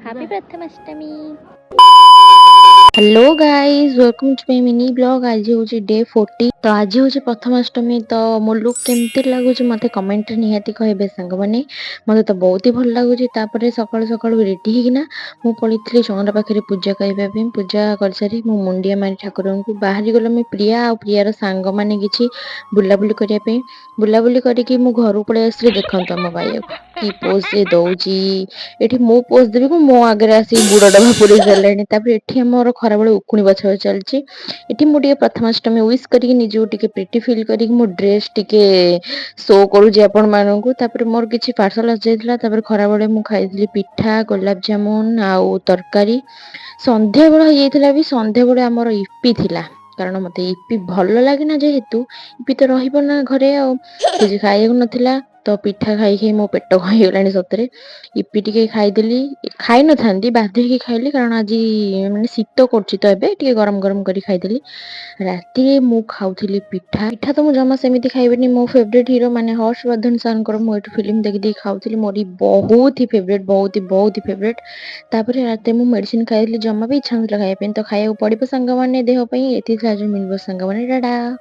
Happy Prathamashtami. Hello guys, welcome to my mini blog. आज हूँ day 40। तो आज हूँ प्रथमाष्टमी। तो मो लुक केमती लगुच मत कमेंट निहाती कहे सांग मैंने। मत तो बहुत ही भल लगुच। सकाल सकाल रेडी होना मु पड़ी चौरा पाखे पूजा करने। पूजा कर सारी मु मुंडिया मारी ठाकुर को बाहरी गला मुझे प्रिया आ प्रियार सांग मैंने कि बुलाबुली करने बुलाबुली करके मु घर पलि आसली। देखो आम भाई की पोज से दौची एठी मो पोज देवी को मो आगे आसी गुड़ डबा पूरी सारे। एठी मोर खरा बेले उकुणी बछा चलची। एठी मु टिके प्रथमाष्टमी विश करके निजो टिके प्रीटी फील करके मो ड्रेस टिके शो करूची आपण माननकु। तापर मोर किछि पार्सल आस जायतिला। तापर खरा बेले मु खाइली पिठा गुलाब जामुन आउ तरकारी। संध्या बेला होइतिला भी संध्या बेले हमर इपी थिला। कारण मते इपी भल लगे ना जेहेतु इपी तो रहिबो ना घरे आ किछि खाइएको नथिला। तो पिठा खाई खाई मो पेट कहीगलानी सतरे। इपी टिके खाईदेली खाई न थांती बाध्य होइकी खाइली कारण आज माने शीत करछि तो एबे टिके गरम गरम करी खाईदेली। राति मु खाउथिली पिठा। पिठा तो मु जमा सेमिति खाइबेनी। मो फेवरेट हीरो माने हर्षवर्धन सर मु एठु फिल्म देखि देखि खाउथिली। मोरी बहुत ही फेवरेट बहुत ही फेवरेट। तापर राति मु मेडिसिन खाइली जमा भी इच्छा नथला खाइबे। तो खाइବାକୁ पड़िबो संग माने देह पई। एथि आज मिलबो संग माने टाटा।